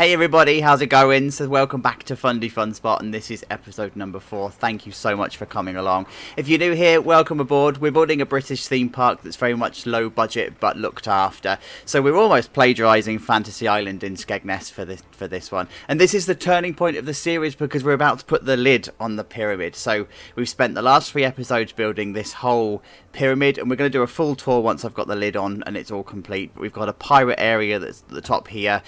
Hey everybody, how's it going? So welcome back to Fundy Funspot, and this is episode number 4. Thank you so much for coming along. If you're new here, welcome aboard. We're building a British theme park that's very much low budget but looked after. So we're almost plagiarising Fantasy Island in Skegness for this one. And this is the turning point of the series because we're about to put the lid on the pyramid. So we've spent the last 3 episodes building this whole pyramid, and we're going to do a full tour once I've got the lid on and it's all complete. We've got a pirate area that's at the top here.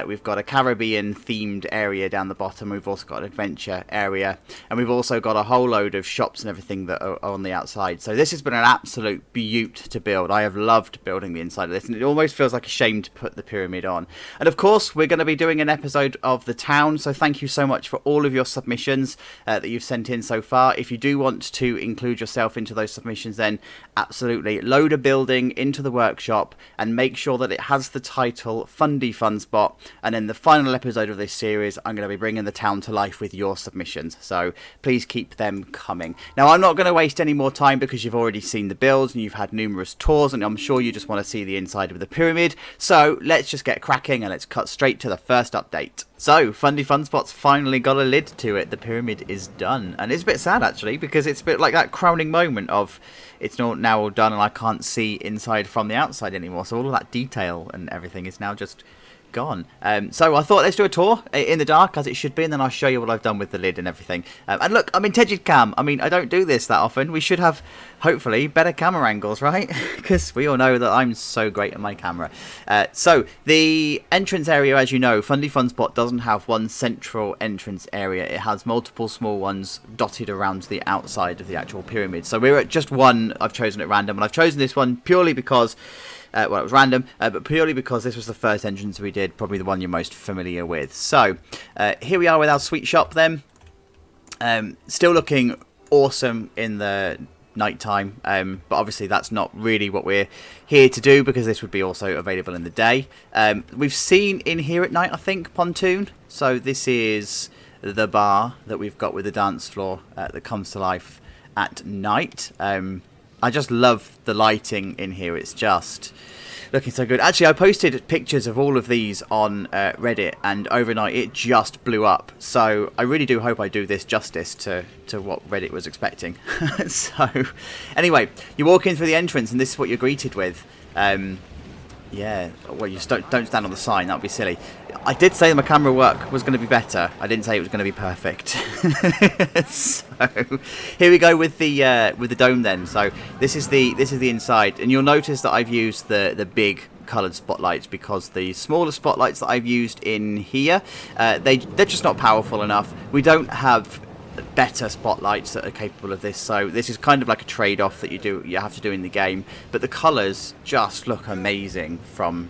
We've got a Caribbean themed area down the bottom. We've also got an adventure area, and we've also got a whole load of shops and everything that are on the outside. So this has been an absolute beaut to build. I have loved building the inside of this, and it almost feels like a shame to put the pyramid on. And of course we're going to be doing an episode of the town, so thank you so much for all of your submissions that you've sent in so far. If you do want to include yourself into those submissions, then absolutely load a building into the workshop and make sure that it has the title Fundy Funspot, and then the final episode of this series I'm going to be bringing the town to life with your submissions, so please keep them coming. Now I'm not going to waste any more time because you've already seen the builds and you've had numerous tours, and I'm sure you just want to see the inside of the pyramid, so let's just get cracking and let's cut straight to the first update. So, Fundy Funspot's finally got a lid to it. The pyramid is done. And it's a bit sad, actually, because it's a bit like that crowning moment of it's now all done and I can't see inside from the outside anymore. So all of that detail and everything is now just gone. So I thought let's do a tour in the dark as it should be, and then I'll show you what I've done with the lid and everything. And look, I'm in Tegid Cam. I mean, I don't do this that often. We should have, hopefully, better camera angles, right? Because we all know that I'm so great at my camera. So the entrance area, as you know, Fundy Funspot doesn't have one central entrance area. It has multiple small ones dotted around the outside of the actual pyramid. So we're at just one. I've chosen at random, and I've chosen this one purely because well, it was random, but purely because this was the first entrance we did, probably the one you're most familiar with. So, here we are with our sweet shop then. Still looking awesome in the nighttime, but obviously that's not really what we're here to do because this would be also available in the day. We've seen in here at night, I think, Pontoon. So this is the bar that we've got with the dance floor that comes to life at night. I just love the lighting in here. It's just looking so good. Actually, I posted pictures of all of these on Reddit, and overnight it just blew up. So I really do hope I do this justice to what Reddit was expecting. So anyway, you walk in through the entrance, and this is what you're greeted with. Yeah, well, you just don't stand on the sign. That would be silly. I did say that my camera work was going to be better. I didn't say it was going to be perfect. So here we go with the dome then. So this is the inside, and you'll notice that I've used the big coloured spotlights because the smaller spotlights that I've used in here, they're just not powerful enough. We don't have better spotlights that are capable of this, so this is kind of like a trade-off that you have to do in the game, but the colours just look amazing from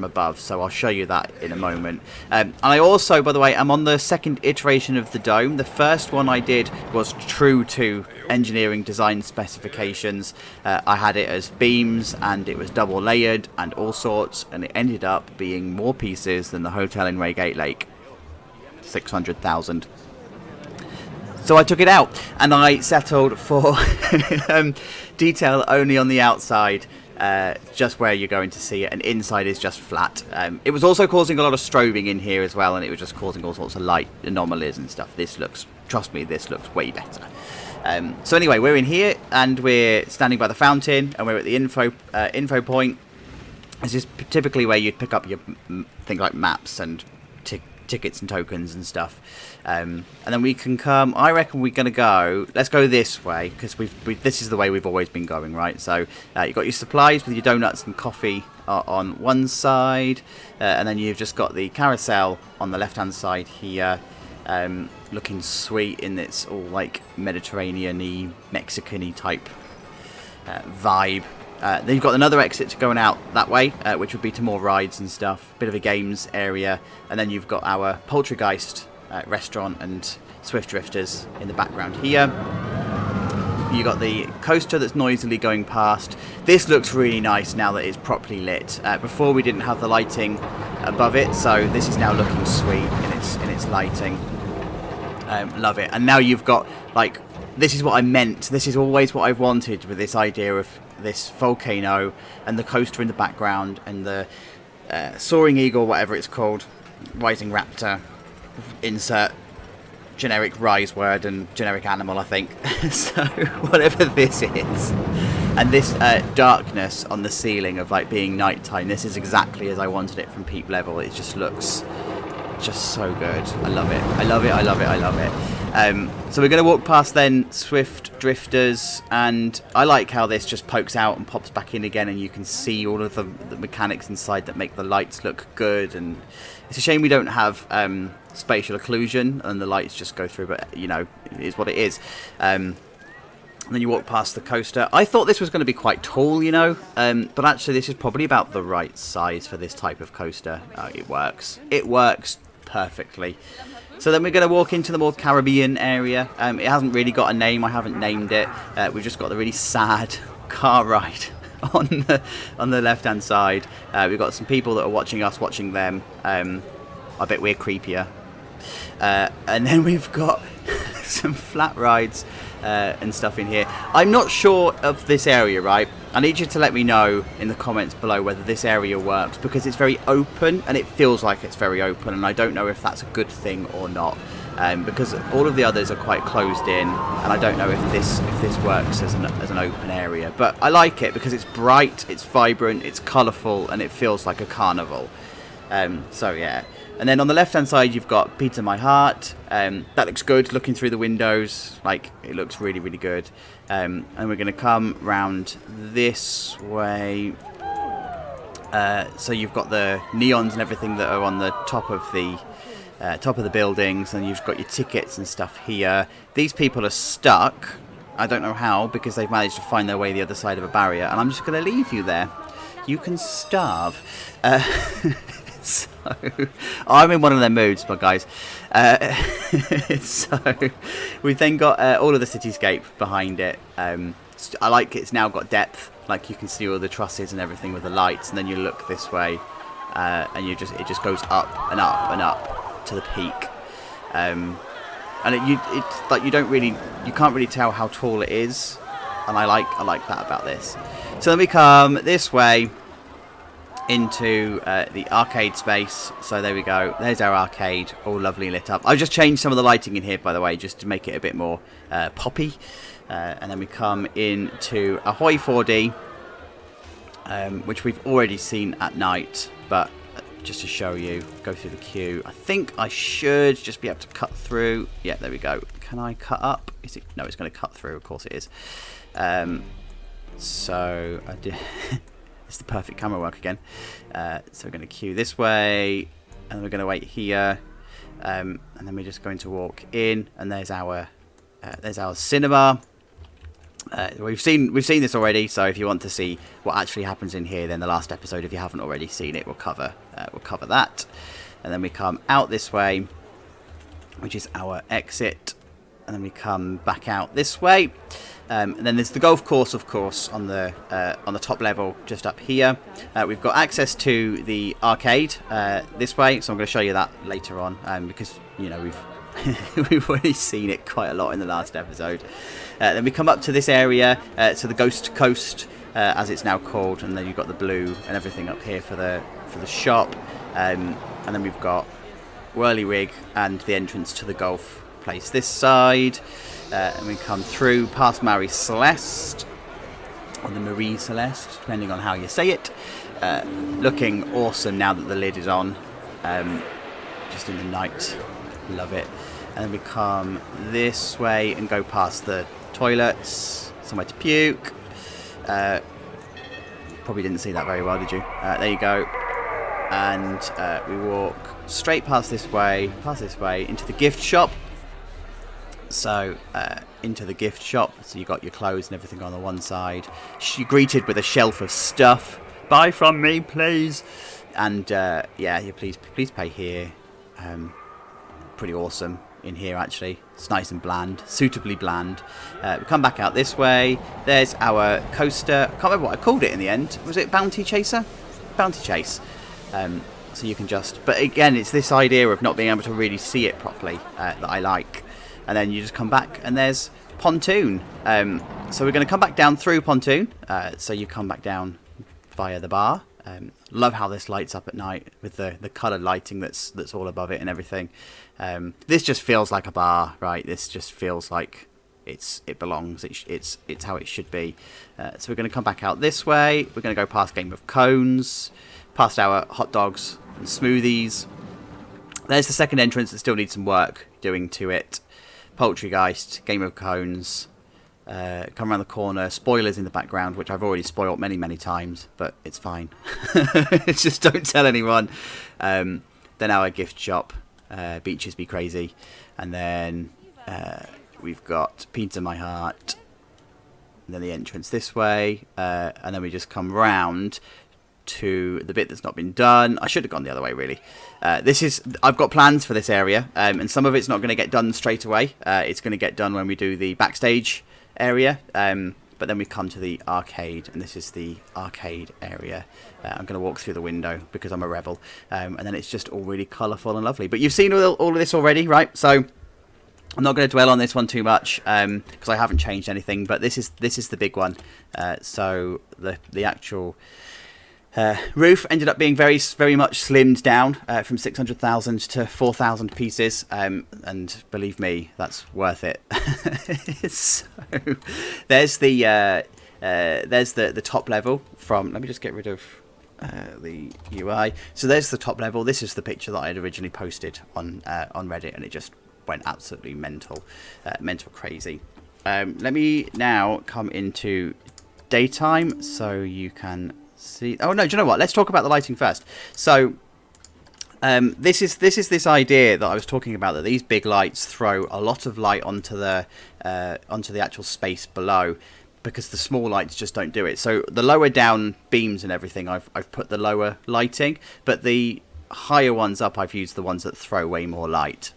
above, so I'll show you that in a moment. And I also, by the way, am on the second iteration of the dome. The first one I did was true to engineering design specifications. I had it as beams and it was double layered and all sorts, and it ended up being more pieces than the hotel in Reigate Lake. 600,000. So I took it out and I settled for detail only on the outside, just where you're going to see it, and inside is just flat. It was also causing a lot of strobing in here as well, and it was just causing all sorts of light anomalies and stuff. Trust me, this looks way better. So anyway, we're in here and we're standing by the fountain, and we're at the info point. This is typically where you'd pick up your things like maps and tickets and tokens and stuff, and then we can come. I reckon we're gonna go. Let's go this way because this is the way we've always been going, right? So you've got your supplies with your donuts and coffee on one side, and then you've just got the carousel on the left-hand side here, looking sweet in its all like Mediterranean-y, Mexican-y type vibe. Then you've got another exit going out that way, which would be to more rides and stuff, bit of a games area, and then you've got our Poltergeist restaurant and Swift Drifters in the background here. You've got the coaster that's noisily going past. This looks really nice now that it's properly lit. Before we didn't have the lighting above it, so this is now looking sweet in its lighting. Love it. And now you've got, like, this is what I meant. This is always what I've wanted with this idea of this volcano and the coaster in the background and the soaring eagle, whatever it's called, Rising Raptor, insert generic rise word and generic animal, I think. So whatever this is, and this darkness on the ceiling of like being nighttime, this is exactly as I wanted it from peep level. It just looks just so good. I love it. I love it. I love it. I love it. So we're going to walk past then Swift Drifters, and I like how this just pokes out and pops back in again, and you can see all of the mechanics inside that make the lights look good. And it's a shame we don't have spatial occlusion and the lights just go through, but you know, it is what it is. And then you walk past the coaster. I thought this was going to be quite tall, you know, but actually this is probably about the right size for this type of coaster. It works. It works perfectly. So then we're going to walk into the more Caribbean area. It hasn't really got a name. I haven't named it. We've just got the really sad car ride on the left-hand side. We've got some people that are watching us, watching them. I bet we're creepier. And then we've got some flat rides and stuff in here. I'm not sure of this area, right? I need you to let me know in the comments below whether this area works, because it's very open and it feels like it's very open, and I don't know if that's a good thing or not, because all of the others are quite closed in, and I don't know if this works as an open area. But I like it because it's bright, it's vibrant, it's colourful, and it feels like a carnival. So yeah. And then on the left hand side you've got Pizza My Heart. That looks good looking through the windows, like it looks really, really good. And we're going to come round this way. So you've got the neons and everything that are on the top of the buildings, and you've got your tickets and stuff here. These people are stuck. I don't know how, because they've managed to find their way the other side of a barrier, and I'm just going to leave you there. You can starve. So I'm in one of their moods, my guys. So we've then got all of the cityscape behind it. I like it's now got depth, like you can see all the trusses and everything with the lights, and then you look this way, and it just goes up and up and up to the peak. And it's like you can't really tell how tall it is, and I like that about this. So then we come this way into the arcade space. So there we go, there's our arcade, all lovely lit up. I've just changed some of the lighting in here, by the way, just to make it a bit more poppy. And then we come into Ahoy 4D, which we've already seen at night, but just to show you, go through the queue. I think I should just be able to cut through. Yeah, there we go. Can I cut up? Is it? No, it's going to cut through, of course it is. So I did. It's the perfect camera work again. So we're going to queue this way, and we're going to wait here, and then we're just going to walk in, and there's our cinema. We've seen this already, so if you want to see what actually happens in here, then the last episode, if you haven't already seen it, we'll cover that. And then we come out this way, which is our exit, and then we come back out this way. And then there's the golf course, of course, on the top level, just up here. We've got access to the arcade this way, so I'm going to show you that later on, because you know we've already seen it quite a lot in the last episode. Then we come up to this area, to the Ghost Coast, as it's now called, and then you've got the blue and everything up here for the shop, and then we've got Whirly Rig and the entrance to the golf place this side. And we come through past Marie Celeste, or the Marie Celeste, depending on how you say it. Looking awesome now that the lid is on, just in the night. Love it. And then we come this way and go past the toilets, somewhere to puke. Probably didn't see that very well, did you? There you go. And we walk straight past this way into the gift shop. So into the gift shop, so you got your clothes and everything on the one side. You're greeted with a shelf of stuff. Buy from me, please. And yeah, please pay here. Pretty awesome in here, actually. It's nice and bland, suitably bland. We come back out this way. There's our coaster. I can't remember what I called it in the end. Was it Bounty Chaser? Bounty Chase. So you can just, but again, it's this idea of not being able to really see it properly that I like. And then you just come back and there's Pontoon. So we're going to come back down through Pontoon. So you come back down via the bar. Love how this lights up at night with the coloured lighting that's all above it and everything. This just feels like a bar, right? This just feels like it belongs. It's how it should be. So we're going to come back out this way. We're going to go past Game of Cones, past our hot dogs and smoothies. There's the second entrance that still needs some work doing to it. Poultrygeist, Game of Cones. Come around the corner, spoilers in the background, which I've already spoiled many times, but it's fine. Just don't tell anyone. Then our gift shop, Beaches Be Crazy, and then we've got Pizza My Heart, and then the entrance this way, and then we just come round to the bit that's not been done. I should have gone the other way, really. I've got plans for this area, and some of it's not going to get done straight away. It's going to get done when we do the backstage area, but then we come to the arcade, and this is the arcade area. I'm going to walk through the window because I'm a rebel, and then it's just all really colourful and lovely. But you've seen all of this already, right? So I'm not going to dwell on this one too much because I haven't changed anything. But this is the big one. So the actual roof ended up being very much slimmed down from 600,000 to 4,000 pieces, and believe me, that's worth it. So there's the top level from. Let me just get rid of the UI. So there's the top level. This is the picture that I had originally posted on Reddit, and it just went absolutely mental crazy. Let me now come into daytime so you can see. Oh no, do you know what? Let's talk about the lighting first. So this is this idea that I was talking about, that these big lights throw a lot of light onto the actual space below, because the small lights just don't do it. So the lower down beams and everything, I've put the lower lighting, but the higher ones up, I've used the ones that throw way more light.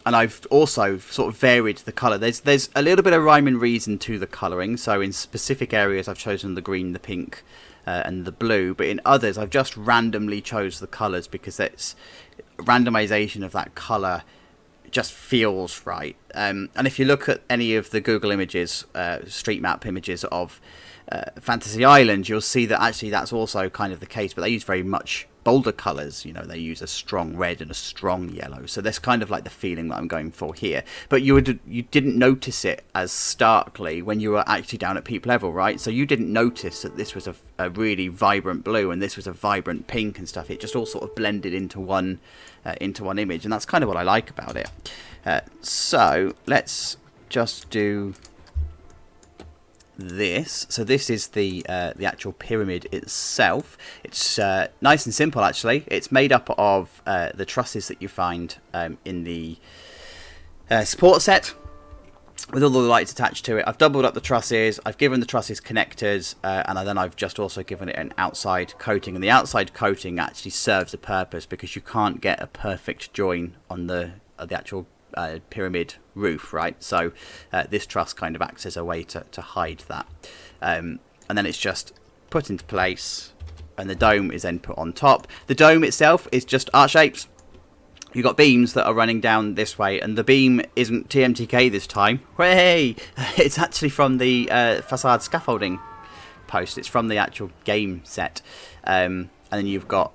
And I've also sort of varied the colour. There's a little bit of rhyme and reason to the colouring. So in specific areas, I've chosen the green, the pink, and the blue. But in others, I've just randomly chose the colours because it's randomisation of that colour just feels right. And if you look at any of the Google images, street map images of Fantasy Island, you'll see that actually that's also kind of the case. But they use very much bolder colours. You know, they use a strong red and a strong yellow, so that's kind of like the feeling that I'm going for here. But you didn't notice it as starkly when you were actually down at peep level, right? So you didn't notice that this was a really vibrant blue and this was a vibrant pink and stuff. It just all sort of blended into one image, and that's kind of what I like about it. So let's just do this. So this is the actual pyramid itself. It's nice and simple, actually. It's made up of the trusses that you find in the support set, with all the lights attached to it. I've doubled up the trusses, I've given the trusses connectors, and then I've just also given it an outside coating. And the outside coating actually serves a purpose, because you can't get a perfect join on the actual pyramid roof, right? So this truss kind of acts as a way to hide that, and then it's just put into place, and the dome is then put on top. The dome itself is just arch shapes. You've got beams that are running down this way, and the beam isn't TMTK this time. Hooray! It's actually from the facade scaffolding post. It's from the actual game set, and then you've got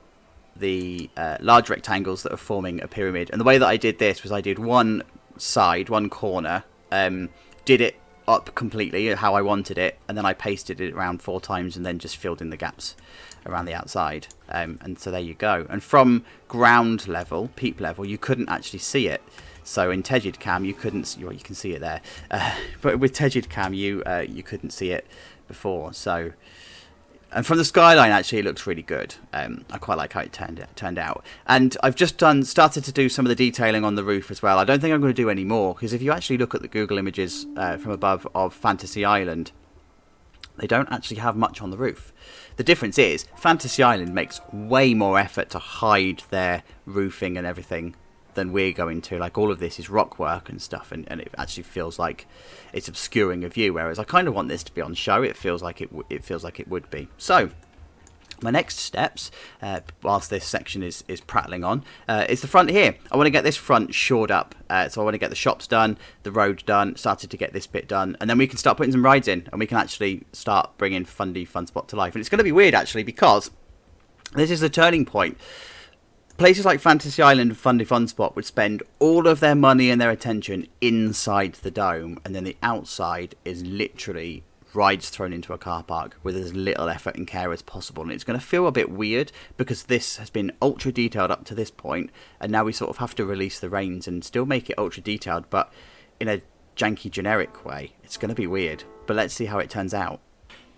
the large rectangles that are forming a pyramid. And the way that I did this was I did one side, one corner, did it up completely how I wanted it, and then I pasted it around 4 times and then just filled in the gaps around the outside, and so there you go. And from ground level, peep level, you couldn't actually see it. So in Tegid Cam you couldn't see, well, you can see it there, but with Tegid Cam you couldn't see it before. So, and from the skyline, actually, it looks really good. I quite like how it turned out. And I've just started to do some of the detailing on the roof as well. I don't think I'm going to do any more, because if you actually look at the Google images from above of Fantasy Island, they don't actually have much on the roof. The difference is Fantasy Island makes way more effort to hide their roofing and everything than we're going to. Like, all of this is rock work and stuff, and it actually feels like it's obscuring a view, whereas I kind of want this to be on show. It feels like it would be. So my next steps, whilst this section is prattling on, is the front here. I want to get this front shored up, so I want to get the shops done, the road done, started to get this bit done, and then we can start putting some rides in, and we can actually start bringing Funspot to life. And it's going to be weird, actually, because This is the turning point. Places like Fantasy Island and Fundy Funspot would spend all of their money and their attention inside the dome, and then the outside is literally rides thrown into a car park with as little effort and care as possible. And it's going to feel a bit weird because this has been ultra detailed up to this point, and now we sort of have to release the reins and still make it ultra detailed, but in a janky generic way. It's going to be weird, but let's see how it turns out.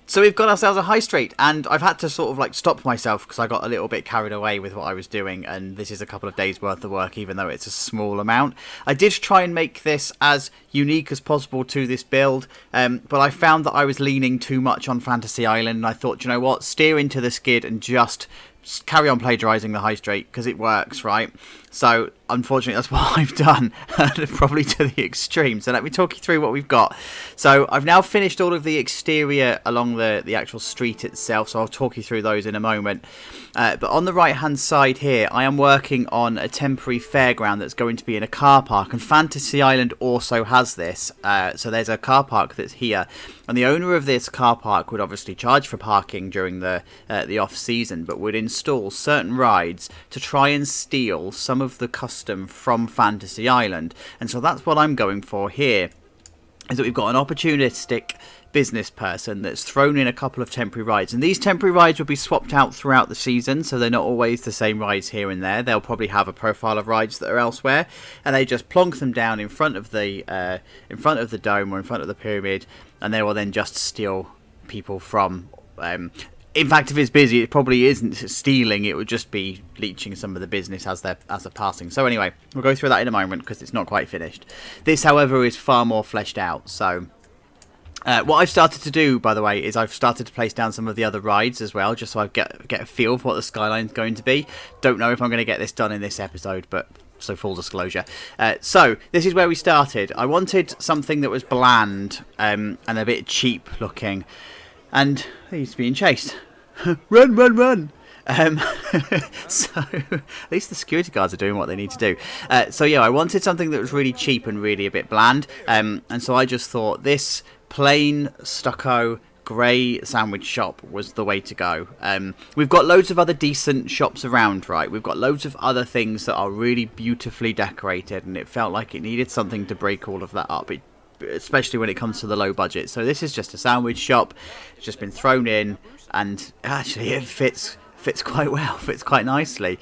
So we've got ourselves a high street, and I've had to sort of like stop myself because I got a little bit carried away with what I was doing, and this is a couple of days worth of work, even though it's a small amount. I did try and make this as unique as possible to this build, but I found that I was leaning too much on Fantasy Island, and I thought, you know what, steer into the skid and just carry on plagiarising the high street because it works, right? So unfortunately that's what I've done, probably to the extreme. So let me talk you through what we've got. So I've now finished all of the exterior along the actual street itself, so I'll talk you through those in a moment. But on the right hand side here, I am working on a temporary fairground that's going to be in a car park, and Fantasy Island also has this. So there's a car park that's here, and the owner of this car park would obviously charge for parking during the off season, but would install certain rides to try and steal some of the custom from Fantasy Island. And so that's what I'm going for here, is that we've got an opportunistic business person that's thrown in a couple of temporary rides, and these temporary rides will be swapped out throughout the season, so they're not always the same rides here and there. They'll probably have a profile of rides that are elsewhere, and they just plonk them down in front of the dome or in front of the pyramid, and they will then just steal people from in fact, if it's busy, it probably isn't stealing. It would just be leeching some of the business as they're passing. So anyway, we'll go through that in a moment because it's not quite finished. This, however, is far more fleshed out. So what I've started to do, by the way, is I've started to place down some of the other rides as well, just so I get a feel for what the skyline's going to be. Don't know if I'm going to get this done in this episode, but so full disclosure. So this is where we started. I wanted something that was bland and a bit cheap looking, and he's being chased. Run! So at least the security guards are doing what they need to do. So yeah, I wanted something that was really cheap and really a bit bland, and so I just thought this plain stucco grey sandwich shop was the way to go. We've got loads of other decent shops around, right? We've got loads of other things that are really beautifully decorated, and it felt like it needed something to break all of that up, especially when it comes to the low budget. So this is just a sandwich shop. It's just been thrown in, and actually it fits quite well, fits quite nicely,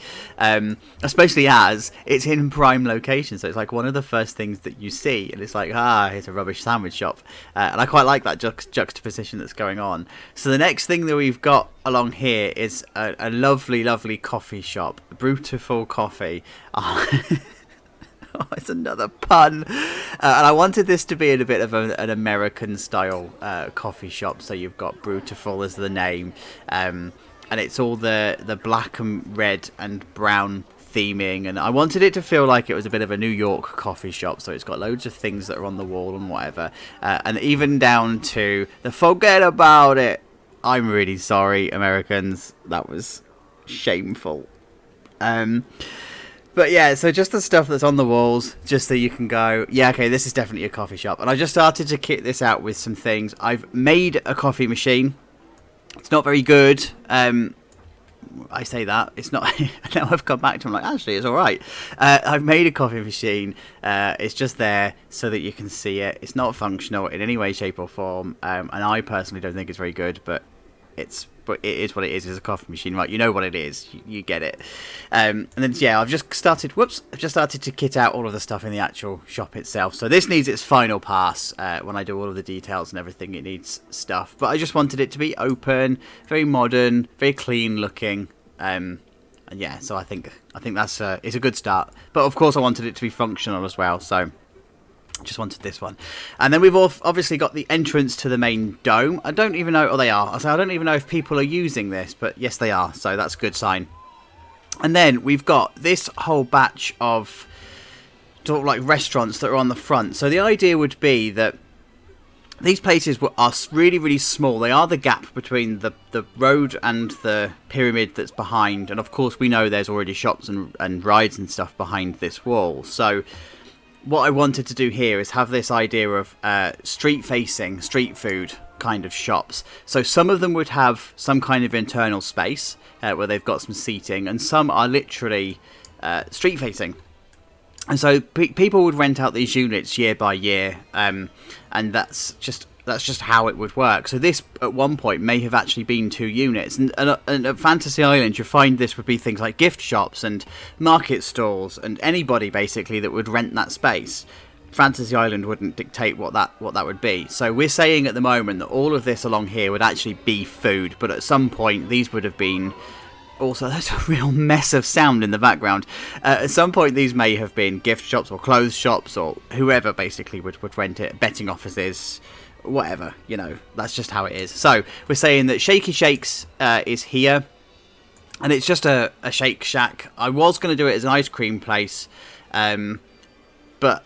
especially as it's in prime location. So it's like one of the first things that you see, and it's like, here's a rubbish sandwich shop, and I quite like that juxtaposition that's going on. So the next thing that we've got along here is a lovely coffee shop, Brutiful Coffee. Oh, it's another pun. And I wanted this to be in a bit of an American style coffee shop. So you've got Brutiful as the name, and it's all the black and red and brown theming, and I wanted it to feel like it was a bit of a New York coffee shop. So it's got loads of things that are on the wall and whatever, and even down to the forget about it. I'm really sorry, Americans. That was shameful. But yeah, so just the stuff that's on the walls, just so you can go, yeah, okay, this is definitely a coffee shop. And I just started to kit this out with some things. I've made a coffee machine. It's not very good. I say that. It's not. Now I've come back to it, I'm like, actually, it's all right. I've made a coffee machine. It's just there so that you can see it. It's not functional in any way, shape or form. And I personally don't think it's very good, but it is what it is. It's a coffee machine, right? You know what it is. You get it. And then yeah, I've just started to kit out all of the stuff in the actual shop itself. So this needs its final pass. When I do all of the details and everything, it needs stuff. But I just wanted it to be open, very modern, very clean looking. And yeah, so I think that's it's a good start. But of course, I wanted it to be functional as well. So just wanted this one. And then we've obviously got the entrance to the main dome. I don't even know, they are. So I don't even know if people are using this, but yes, they are. So that's a good sign. And then we've got this whole batch of sort of like restaurants that are on the front. So the idea would be that these places are really, really small. They are the gap between the road and the pyramid that's behind. And of course, we know there's already shops and rides and stuff behind this wall. So what I wanted to do here is have this idea of street-facing, street food kind of shops. So some of them would have some kind of internal space where they've got some seating, and some are literally street facing. And so people would rent out these units year by year, and that's just how it would work. So this at one point may have actually been 2 units, and at Fantasy Island you find this would be things like gift shops and market stalls, and anybody basically that would rent that space. Fantasy Island wouldn't dictate what that would be. So we're saying at the moment that all of this along here would actually be food, but at some point these would have been. Also, there's a real mess of sound in the background. At some point, these may have been gift shops or clothes shops, or whoever basically would rent it, betting offices, whatever, you know, that's just how it is. So, we're saying that Shaky Shakes is here, and it's just a Shake Shack. I was going to do it as an ice cream place, but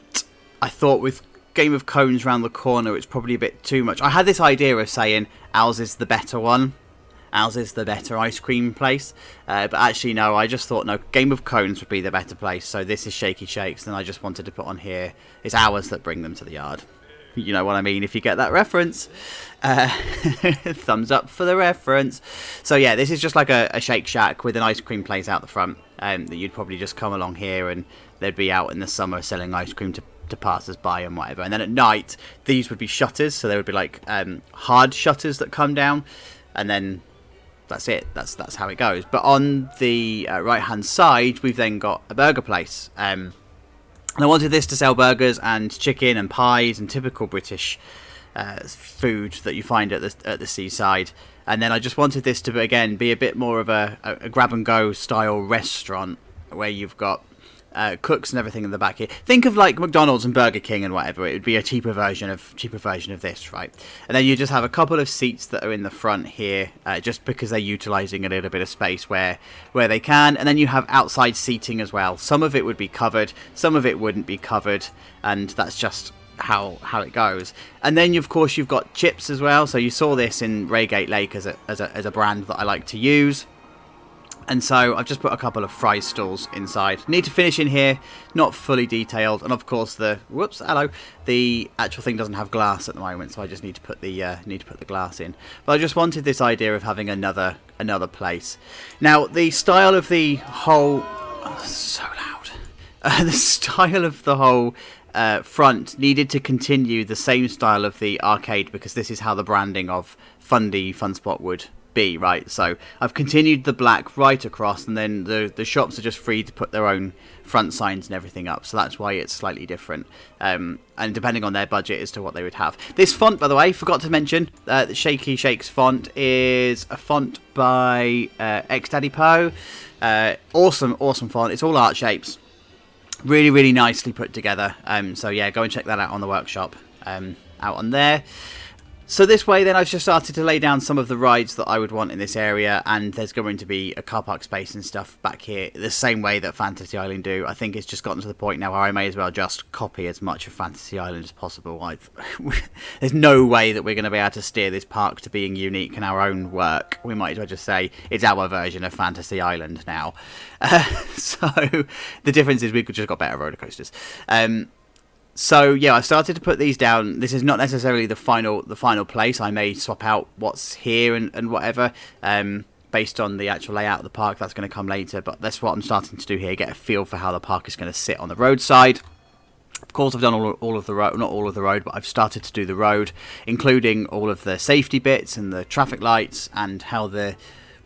I thought with Game of Cones round the corner, it's probably a bit too much. I had this idea of saying ours is the better one. Ours is the better ice cream place, but actually no, I just thought no, Game of Cones would be the better place, so this is Shaky Shakes, and I just wanted to put on here, it's ours that bring them to the yard. You know what I mean, if you get that reference. Thumbs up for the reference. So yeah, this is just like a Shake Shack with an ice cream place out the front, that you'd probably just come along here and they'd be out in the summer selling ice cream to passers-by and whatever. And then at night, these would be shutters, so there would be like hard shutters that come down, and then that's it. That's how it goes. But on the right hand side, we've then got a burger place. And I wanted this to sell burgers and chicken and pies and typical British food that you find at the seaside. And then I just wanted this to again be a bit more of a grab and go style restaurant where you've got cooks and everything in the back here. Think of like McDonald's and Burger King and whatever. It would be a cheaper version of this, right? And then you just have a couple of seats that are in the front here, just because they're utilising a little bit of space where they can. And then you have outside seating as well. Some of it would be covered, some of it wouldn't be covered, and that's just how it goes. And then of course you've got chips as well. So you saw this in Reigate Lake as a brand that I like to use. And so I've just put a couple of fry stalls inside. Need to finish in here, not fully detailed, and of course the actual thing doesn't have glass at the moment, so I just need to put the glass in. But I just wanted this idea of having another place. Now the style of the whole so loud. The style of the whole front needed to continue the same style of the arcade, because this is how the branding of Funspot would be, right? So I've continued the black right across, and then the shops are just free to put their own front signs and everything up, so that's why it's slightly different, and depending on their budget as to what they would have. This font, by the way, forgot to mention, the Shaky Shakes font is a font by X Daddy Poe. Awesome font. It's all art shapes, really nicely put together. So yeah, go and check that out on the workshop, out on there. So this way then I've just started to lay down some of the rides that I would want in this area, and there's going to be a car park space and stuff back here the same way that Fantasy Island do. I think it's just gotten to the point now where I may as well just copy as much of Fantasy Island as possible. There's no way that we're going to be able to steer this park to being unique in our own work. We might as well just say it's our version of Fantasy Island now. So the difference is we've just got better roller coasters. So yeah, I started to put these down. This is not necessarily the final place. I may swap out what's here and whatever, based on the actual layout of the park. That's going to come later, but that's what I'm starting to do here. Get a feel for how the park is going to sit on the roadside. Of course, I've done all of the road, not all of the road, but I've started to do the road, including all of the safety bits and the traffic lights and how the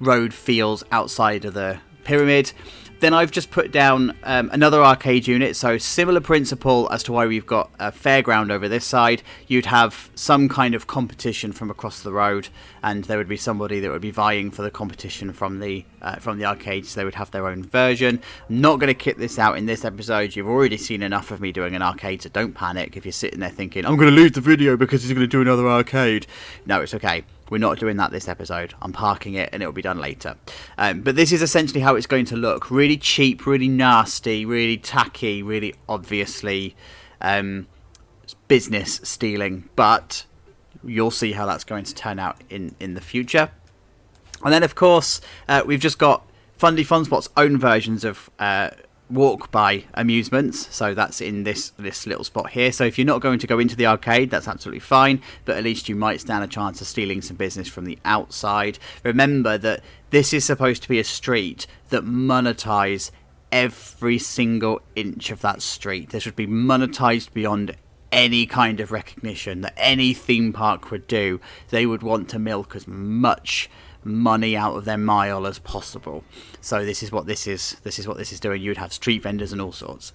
road feels outside of the pyramid. Then I've just put down another arcade unit, so similar principle as to why we've got a fairground over this side. You'd have some kind of competition from across the road, and there would be somebody that would be vying for the competition from the arcade, so they would have their own version. I'm not going to kit this out in this episode. You've already seen enough of me doing an arcade, so don't panic if you're sitting there thinking, I'm going to leave the video because he's going to do another arcade. No, it's okay. We're not doing that this episode. I'm parking it and it'll be done later. But this is essentially how it's going to look. Really cheap, really nasty, really tacky, really obviously business stealing. But you'll see how that's going to turn out in the future. And then, of course, we've just got Funspot's own versions of walk by amusements, so that's in this little spot here. So if you're not going to go into the arcade, that's absolutely fine, but at least you might stand a chance of stealing some business from the outside. Remember that this is supposed to be a street that monetize every single inch of that street. This would be monetized beyond any kind of recognition that any theme park would do. They would want to milk as much money out of their mile as possible. So this is what this is doing. You would have street vendors and all sorts.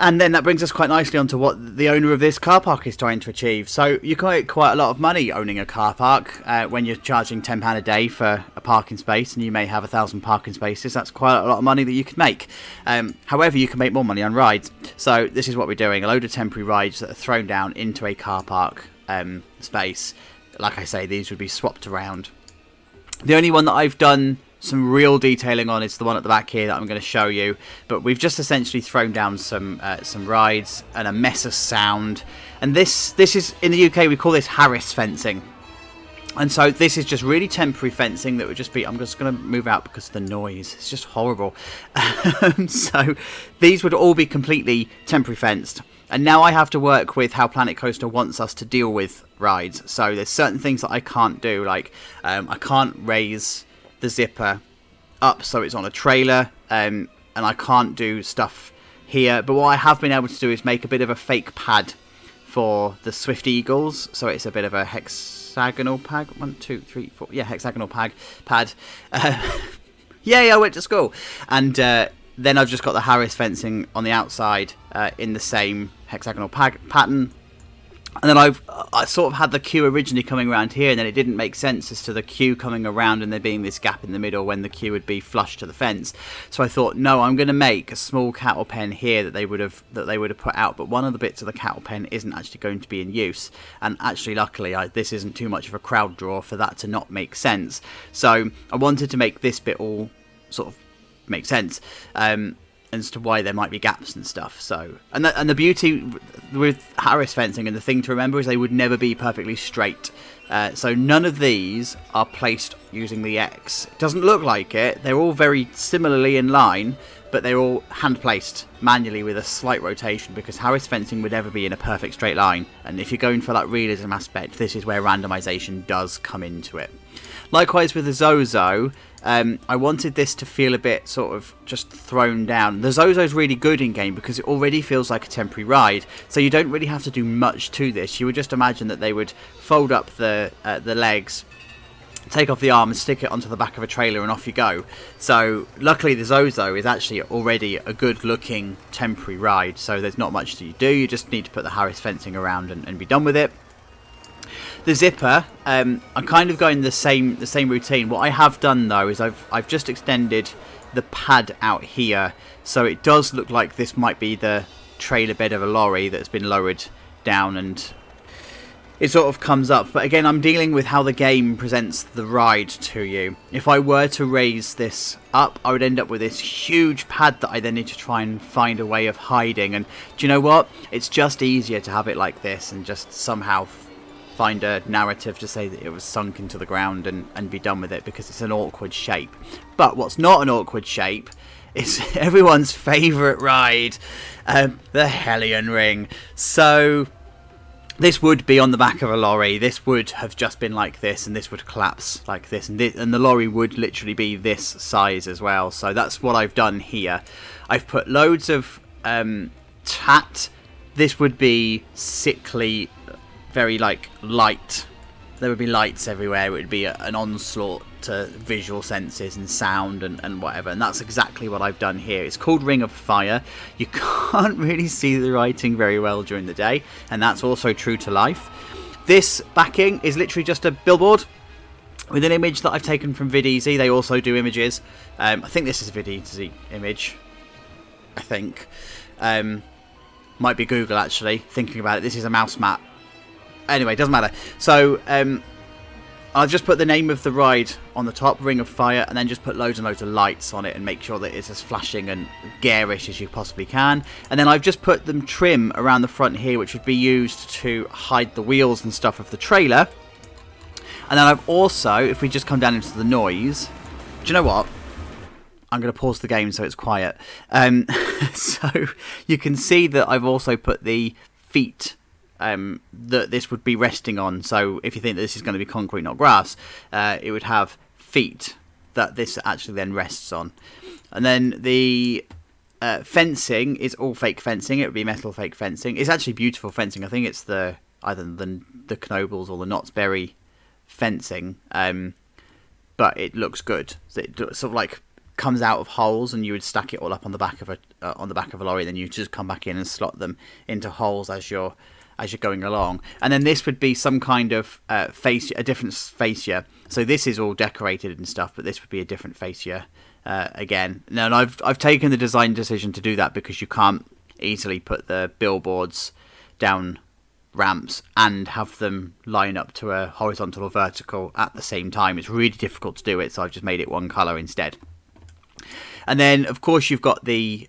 And then that brings us quite nicely onto what the owner of this car park is trying to achieve. So you can make quite a lot of money owning a car park when you're charging £10 a day for a parking space, and you may have 1,000 parking spaces. That's quite a lot of money that you can make. However, you can make more money on rides. So this is what we're doing: a load of temporary rides that are thrown down into a car park space. Like I say, these would be swapped around. The only one that I've done some real detailing on is the one at the back here that I'm going to show you, but we've just essentially thrown down some rides and a mess of sound. And this is, in the UK we call this Harris fencing, and so this is just really temporary fencing that would just be, I'm just going to move out because of the noise, it's just horrible. So these would all be completely temporary fenced, and now I have to work with how Planet Coaster wants us to deal with rides. So there's certain things that I can't do, like I can't raise the zipper up so it's on a trailer, and I can't do stuff here. But what I have been able to do is make a bit of a fake pad for the Swift Eagles, so it's a bit of a hexagonal pad. 1, 2, 3, 4. Yeah, hexagonal pad. Yay, I went to school. And then I've just got the Harris fencing on the outside in the same hexagonal pattern. And then I sort of had the queue originally coming around here, and then it didn't make sense as to the queue coming around and there being this gap in the middle when the queue would be flush to the fence. So I thought, no, I'm going to make a small cattle pen here that they would have put out, but one of the bits of the cattle pen isn't actually going to be in use. And actually, luckily, this isn't too much of a crowd draw for that to not make sense. So I wanted to make this bit all sort of make sense. As to why there might be gaps and stuff. So, and the beauty with Harris fencing, and the thing to remember, is they would never be perfectly straight. So none of these are placed using the X. It doesn't look like it. They're all very similarly in line, but they're all hand placed manually with a slight rotation, because Harris fencing would never be in a perfect straight line. And if you're going for that realism aspect, this is where randomization does come into it. Likewise with the Zozo, I wanted this to feel a bit sort of just thrown down. The Zozo's really good in game because it already feels like a temporary ride, so you don't really have to do much to this. You would just imagine that they would fold up the legs, take off the arm and stick it onto the back of a trailer, and off you go. So luckily the Zozo is actually already a good looking temporary ride, so there's not much that you do. You just need to put the Harris fencing around and be done with it. The zipper, I'm kind of going the same routine. What I have done though is I've just extended the pad out here, so it does look like this might be the trailer bed of a lorry that's been lowered down, and it sort of comes up. But again, I'm dealing with how the game presents the ride to you. If I were to raise this up, I would end up with this huge pad that I then need to try and find a way of hiding. And do you know what? It's just easier to have it like this and just somehow find a narrative to say that it was sunk into the ground and be done with it, because it's an awkward shape. But what's not an awkward shape is everyone's favourite ride, the Hellion Ring. So this would be on the back of a lorry. This would have just been like this, and this would collapse like this, and the lorry would literally be this size as well. So that's what I've done here. I've put loads of tat. This would be sickly, very like light. There would be lights everywhere. It would be an onslaught to visual senses and sound and whatever, and that's exactly what I've done here. It's called Ring of Fire. You can't really see the writing very well during the day, and that's also true to life. This backing is literally just a billboard with an image that I've taken from VidEasy. They also do images. I think this is a VidEasy image. I think might be Google actually. Thinking about it, this is a mouse mat. Anyway, doesn't matter. So I'll just put the name of the ride on the top, Ring of Fire, and then just put loads and loads of lights on it and make sure that it's as flashing and garish as you possibly can. And then I've just put them trim around the front here, which would be used to hide the wheels and stuff of the trailer. And then I've also, if we just come down into the noise, do you know what? I'm going to pause the game so it's quiet. So you can see that I've also put the feet that this would be resting on. So if you think that this is going to be concrete, not grass, it would have feet that this actually then rests on. And then the fencing is all fake fencing. It would be metal fake fencing. It's actually beautiful fencing. I think it's either the Knobles or the Knott's Berry fencing, but it looks good. So it sort of like comes out of holes, and you would stack it all up on the back of a lorry. Then you just come back in and slot them into holes as you're going along. And then this would be some kind of fascia, a different fascia. So this is all decorated and stuff, but this would be a different fascia again. Now, and I've taken the design decision to do that because you can't easily put the billboards down ramps and have them line up to a horizontal or vertical at the same time. It's really difficult to do it, so I've just made it one colour instead. And then, of course, you've got the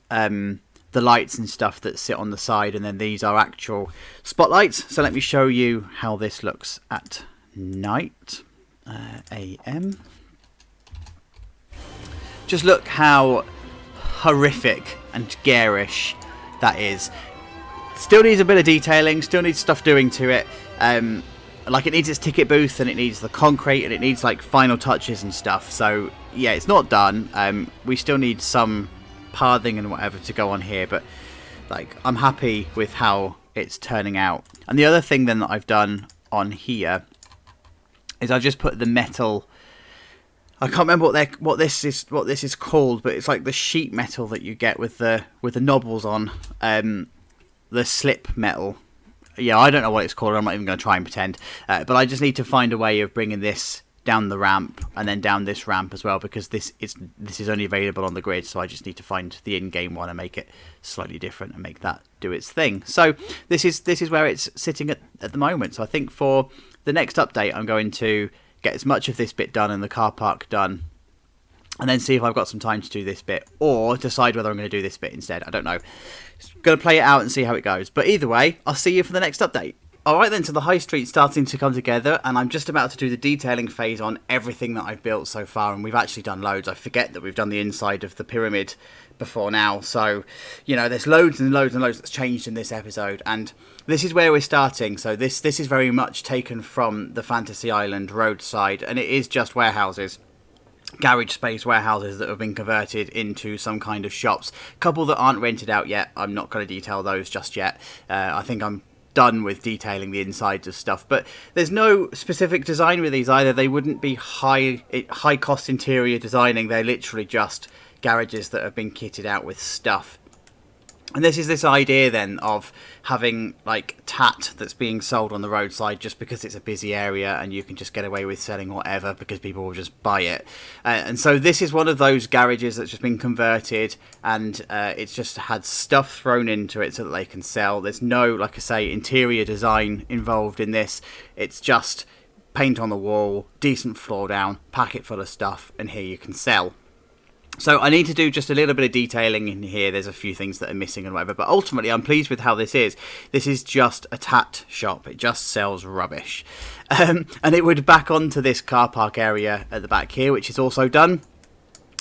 lights and stuff that sit on the side, and then these are actual spotlights. So let me show you how this looks at night, AM. Just look how horrific and garish that is. Still needs a bit of detailing, still needs stuff doing to it. Like, it needs its ticket booth, and it needs the concrete, and it needs like final touches and stuff. So yeah, it's not done. We still need some pathing and whatever to go on here, but like, I'm happy with how it's turning out. And the other thing then that I've done on here is I've just put the metal, I can't remember what this is called, but it's like the sheet metal that you get with the knobbles on, the slip metal. Yeah, I don't know what it's called. I'm not even going to try and pretend. But I just need to find a way of bringing this down the ramp and then down this ramp as well, because this is only available on the grid. So I just need to find the in-game one and make it slightly different and make that do its thing. So this is where it's sitting at the moment. So I think for the next update, I'm going to get as much of this bit done and the car park done, and then see if I've got some time to do this bit, or decide whether I'm going to do this bit instead. I don't know. Going to play it out and see how it goes. But either way, I'll see you for the next update. Alright then, so the high street's starting to come together, and I'm just about to do the detailing phase on everything that I've built so far, and we've actually done loads. I forget that we've done the inside of the pyramid before now, so, you know, there's loads and loads and loads that's changed in this episode, and this is where we're starting. So this is very much taken from the Fantasy Island roadside, and it is just warehouses. Garage space warehouses that have been converted into some kind of shops. A couple that aren't rented out yet. I'm not going to detail those just yet. I think I'm done with detailing the insides of stuff, but there's no specific design with these either. They wouldn't be high cost interior designing. They're literally just garages that have been kitted out with stuff. And this is this idea then of having like tat that's being sold on the roadside just because it's a busy area and you can just get away with selling whatever because people will just buy it. And so this is one of those garages that's just been converted, and it's just had stuff thrown into it so that they can sell. There's no, like I say, interior design involved in this. It's just paint on the wall, decent floor down, packet full of stuff, and here you can sell. So I need to do just a little bit of detailing in here. There's a few things that are missing and whatever, but ultimately I'm pleased with how this is. This is just a tat shop. It just sells rubbish. And it would back onto this car park area at the back here, which is also done.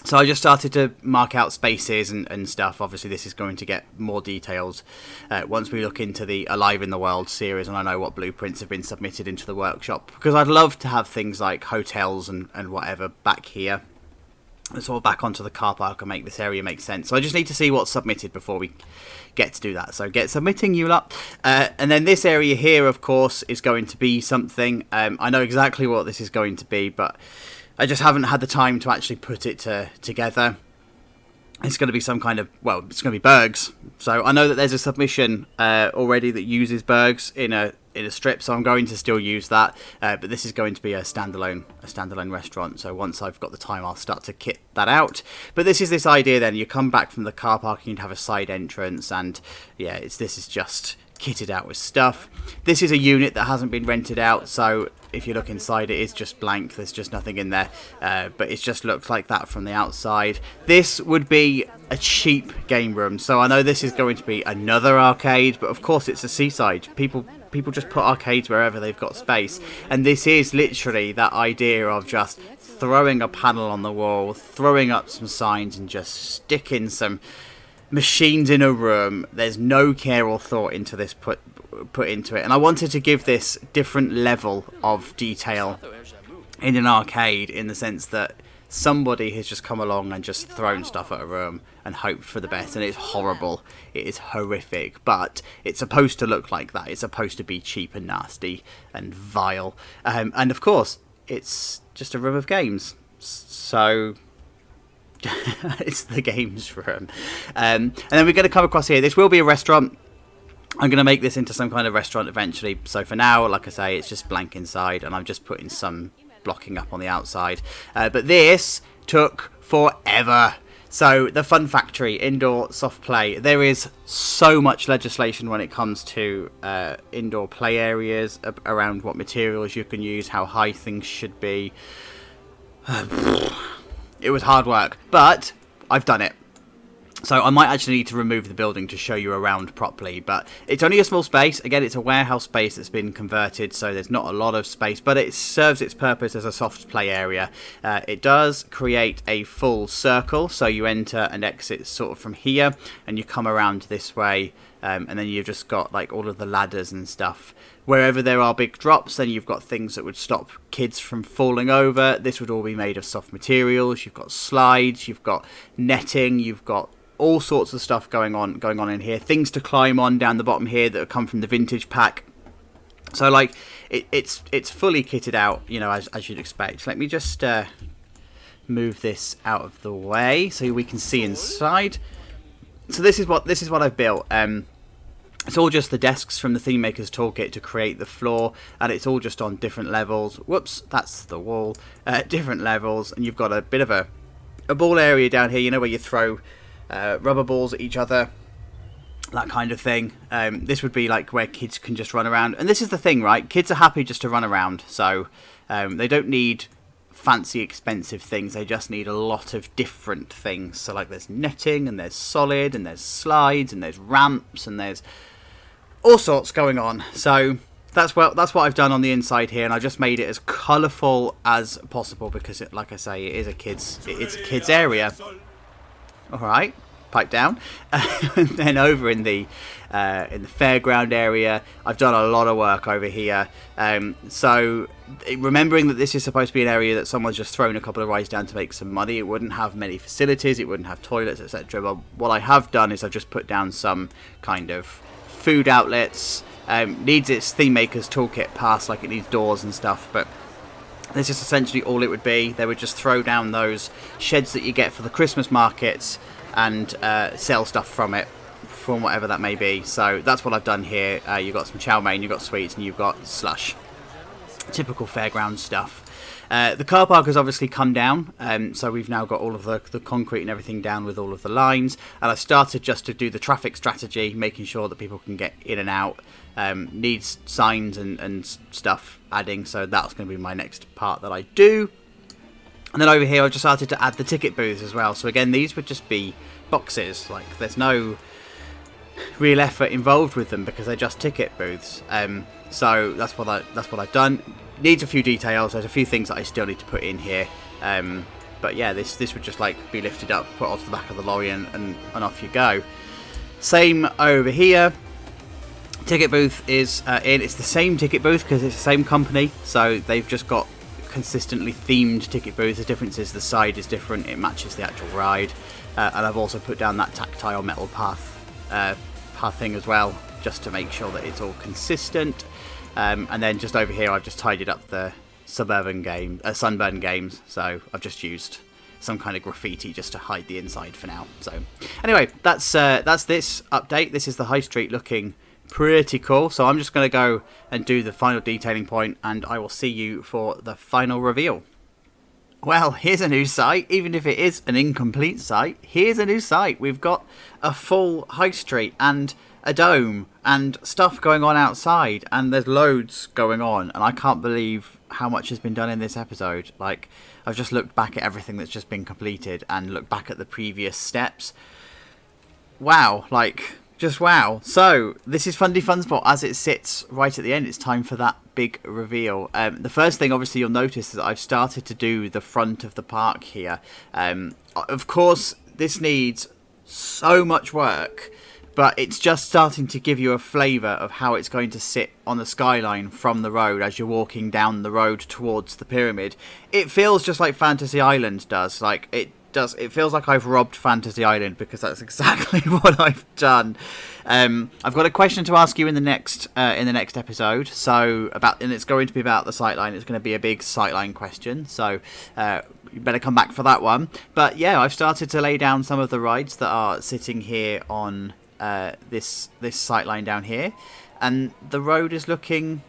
So I just started to mark out spaces and stuff. Obviously this is going to get more details once we look into the Alive in the World series, and I know what blueprints have been submitted into the workshop, because I'd love to have things like hotels and whatever back here. Let's all back onto the car park and make this area make sense. So I just need to see what's submitted before we get to do that. So get submitting, you lot. And then this area here, of course, is going to be something. I know exactly what this is going to be, but I just haven't had the time to actually put it together. It's going to be some kind of, well, it's going to be bergs. So I know that there's a submission already that uses bergs in a strip, so I'm going to still use that. But this is going to be a standalone restaurant. So once I've got the time, I'll start to kit that out. But this is this idea. Then you come back from the car park and you'd have a side entrance, and yeah, this is just kitted out with stuff. This is a unit that hasn't been rented out, so if you look inside, it is just blank. There's just nothing in there, but it just looks like that from the outside. This would be a cheap game room, so I know this is going to be another arcade, but of course it's a seaside. People people just put arcades wherever they've got space, and this is literally that idea of just throwing a panel on the wall, throwing up some signs, and just sticking some machines in a room. There's no care or thought into this put into it, and I wanted to give this different level of detail in an arcade, in the sense that somebody has just come along and just thrown stuff at a room and hoped for the best, and it's horrible. It is horrific, but it's supposed to look like that. It's supposed to be cheap and nasty and vile, and of course it's just a room of games, so it's the games room. And then we're going to come across here. This will be a restaurant. I'm going to make this into some kind of restaurant eventually, so for now, like I say, it's just blank inside, and I'm just putting some blocking up on the outside, but this took forever. So the Fun Factory indoor soft play, there is so much legislation when it comes to indoor play areas, around what materials you can use, how high things should be. It was hard work, but I've done it. So I might actually need to remove the building to show you around properly, but it's only a small space. Again, it's a warehouse space that's been converted, so there's not a lot of space, but it serves its purpose as a soft play area. It does create a full circle, so you enter and exit sort of from here, and you come around this way, and then you've just got like all of the ladders and stuff. Wherever there are big drops, then you've got things that would stop kids from falling over. This would all be made of soft materials. You've got slides, you've got netting, you've got all sorts of stuff going on in here. Things to climb on down the bottom here that have come from the vintage pack. So like it's fully kitted out, you know, as you'd expect. Let me just move this out of the way so we can see inside. So this is what I've built. It's all just the desks from the Theme Maker's Toolkit to create the floor, and it's all just on different levels. Whoops, that's the wall. Different levels, and you've got a bit of a ball area down here, you know, where you throw rubber balls at each other, that kind of thing. This would be like where kids can just run around, and this is the thing, right? Kids are happy just to run around, so they don't need fancy expensive things. They just need a lot of different things. So like there's netting, and there's solid, and there's slides, and there's ramps, and there's all sorts going on. So that's what I've done on the inside here, and I just made it as colourful as possible because it, like I say, it's a kids area. All right, pipe down. And then over in the fairground area, I've done a lot of work over here. So remembering that this is supposed to be an area that someone's just thrown a couple of rides down to make some money, it wouldn't have many facilities, it wouldn't have toilets, etc. But what I have done is I've just put down some kind of food outlets. Needs its Theme Maker's Toolkit pass, like it needs doors and stuff, but this is essentially all it would be. They would just throw down those sheds that you get for the Christmas markets and sell stuff from it, from whatever that may be. So that's what I've done here. You've got some chow mein, you've got sweets, and you've got slush. Typical fairground stuff. The car park has obviously come down, so we've now got all of the concrete and everything down with all of the lines. And I started just to do the traffic strategy, making sure that people can get in and out. Needs signs and stuff adding, so that's going to be my next part that I do. And then over here I just started to add the ticket booths as well. So again, these would just be boxes, like there's no real effort involved with them because they're just ticket booths. So that's what I've done. Needs a few details. There's a few things that I still need to put in here. But yeah, this would just like be lifted up, put onto the back of the lorry, and off you go. Same over here. Ticket booth is in. It's the same ticket booth because it's the same company, so they've just got consistently themed ticket booths. The difference is the side is different, it matches the actual ride, and I've also put down that tactile metal path thing as well, just to make sure that it's all consistent. And then just over here I've just tidied up the Sunburn games, so I've just used some kind of graffiti just to hide the inside for now. So anyway, that's this update. This is the high street looking pretty cool, so I'm just going to go and do the final detailing point, and I will see you for the final reveal. Well, here's a new site. Even if it is an incomplete site, here's a new site. We've got a full high street and a dome and stuff going on outside, and there's loads going on, and I can't believe how much has been done in this episode. Like, I've just looked back at everything that's just been completed and looked back at the previous steps. Wow, like Just wow. So, this is Fundy Funspot as it sits right at the end. It's time for that big reveal. The first thing, obviously, you'll notice is that I've started to do the front of the park here. Of course, this needs so much work, but it's just starting to give you a flavour of how it's going to sit on the skyline from the road as you're walking down the road towards the pyramid. It feels just like Fantasy Island does. It feels like I've robbed Fantasy Island, because that's exactly what I've done. I've got a question to ask you in the next episode. And it's going to be about the sightline. It's going to be a big sightline question. So you better come back for that one. But yeah, I've started to lay down some of the rides that are sitting here on this sightline down here, and the road is looking,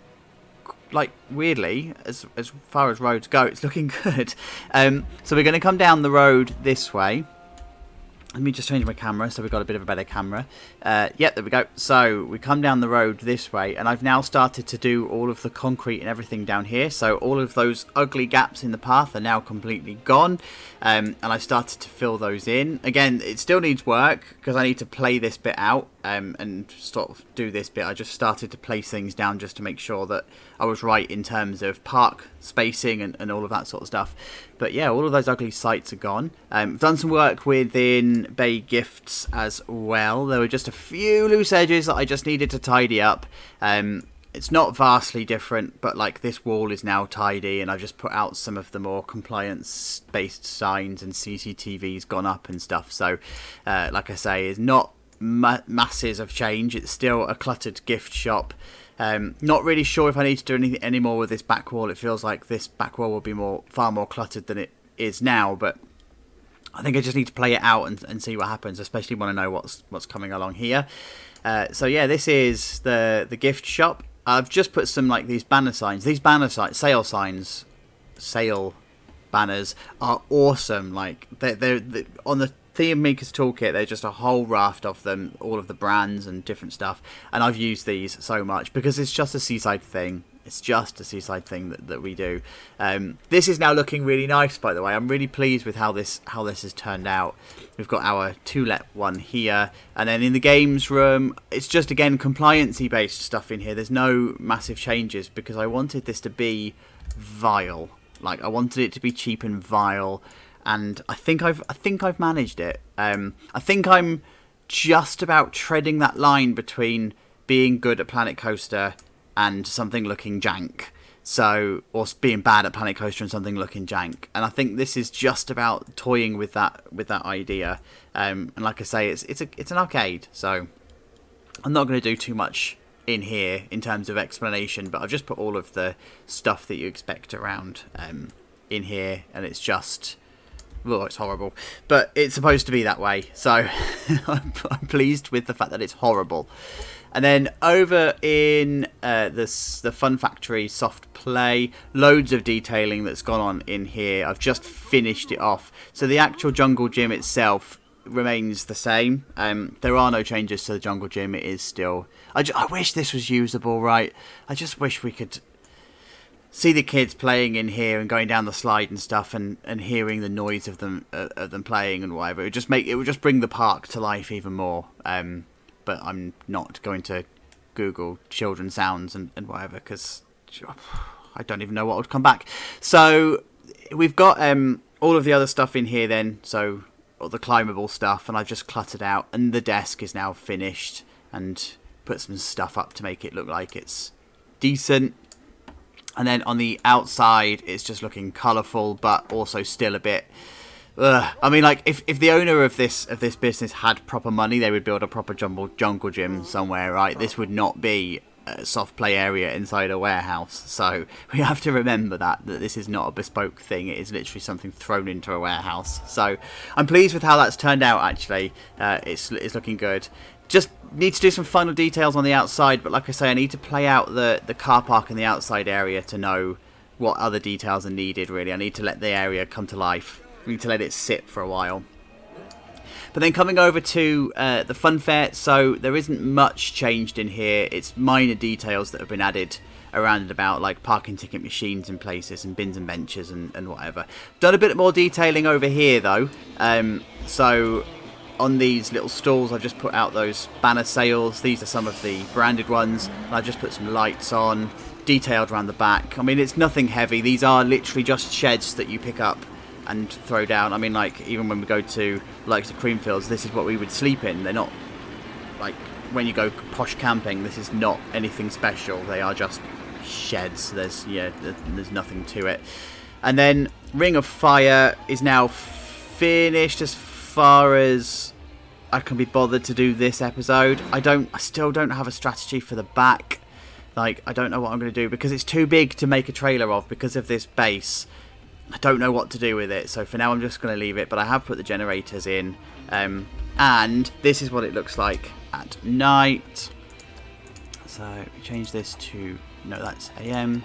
like, weirdly, as far as roads go, it's looking good. So we're going to come down the road this way. Let me just change my camera so we've got a bit of a better camera. Yeah, there we go. So we come down the road this way, and I've now started to do all of the concrete and everything down here. So all of those ugly gaps in the path are now completely gone, and I've started to fill those in. Again, it still needs work because I need to play this bit out and sort of do this bit. I just started to place things down just to make sure that I was right in terms of park spacing and all of that sort of stuff. But yeah, all of those ugly sites are gone. I've done some work within Bay Gifts as well. There were just a few loose edges that I just needed to tidy up. It's not vastly different, but like this wall is now tidy, and I've just put out some of the more compliance-based signs, and CCTV's gone up and stuff. So, like I say, it's not masses of change. It's still a cluttered gift shop. Not really sure if I need to do anything any more with this back wall. It feels like this back wall will be far more cluttered than it is now, but I think I just need to play it out and see what happens, especially when I know what's coming along here. So yeah, this is the gift shop. I've just put some, like, these banner signs. These sale banners are awesome. Like, they're on the Theme Maker's Toolkit, there's just a whole raft of them, all of the brands and different stuff, and I've used these so much because it's just a seaside thing. It's just a seaside thing that we do. This is now looking really nice, by the way. I'm really pleased with how this has turned out. We've got our to-let one here, and then in the games room, it's just, again, compliance-y based stuff in here. There's no massive changes because I wanted this to be vile. Like, I wanted it to be cheap and vile. And I think I've managed it. I think I'm just about treading that line between being good at Planet Coaster and something looking jank. Or being bad at Planet Coaster and something looking jank. And I think this is just about toying with that idea. And like I say, it's an arcade, so I'm not going to do too much in here in terms of explanation. But I've just put all of the stuff that you expect around in here, and it's just. Well, it's horrible, but it's supposed to be that way, so I'm pleased with the fact that it's horrible. And then over in the Fun Factory Soft Play, loads of detailing that's gone on in here. I've just finished it off. So the actual jungle gym itself remains the same. There are no changes to the jungle gym. It is still... I wish this was usable, right? I just wish we could... see the kids playing in here and going down the slide and stuff, and hearing the noise of them playing and whatever. It would just bring the park to life even more. But I'm not going to Google children sounds and whatever, because I don't even know what would come back. So we've got all of the other stuff in here then. So all the climbable stuff, and I've just cluttered out, and the desk is now finished, and put some stuff up to make it look like it's decent. And then on the outside, it's just looking colourful, but also still a bit... I mean, like, if the owner of this business had proper money, they would build a proper jungle gym somewhere, right? This would not be a soft play area inside a warehouse. So we have to remember that this is not a bespoke thing. It is literally something thrown into a warehouse. So I'm pleased with how that's turned out, actually. It's looking good. Just need to do some final details on the outside, but like I say, I need to play out the car park in the outside area to know what other details are needed, really. I need to let the area come to life. I need to let it sit for a while. But then coming over to the fun fair, so there isn't much changed in here. It's minor details that have been added around and about, like parking ticket machines in places and bins and benches and whatever. Done a bit more detailing over here, though. So on these little stalls I've just put out those banner sails. These are some of the branded ones, and I've just put some lights on, detailed around the back. I mean, it's nothing heavy. These are literally just sheds that you pick up and throw down. I mean, like, even when we go to like the Creamfields, this is what we would sleep in. They're not like when you go posh camping, this is not anything special. They are just sheds. There's nothing to it. And then Ring of Fire is now finished as far as I can be bothered to do this episode. I still don't have a strategy for the back. Like, I don't know what I'm going to do because it's too big to make a trailer of because of this base. I don't know what to do with it, so for now I'm just going to leave it, but I have put the generators in. And this is what it looks like at night. So we change this to, no, that's AM.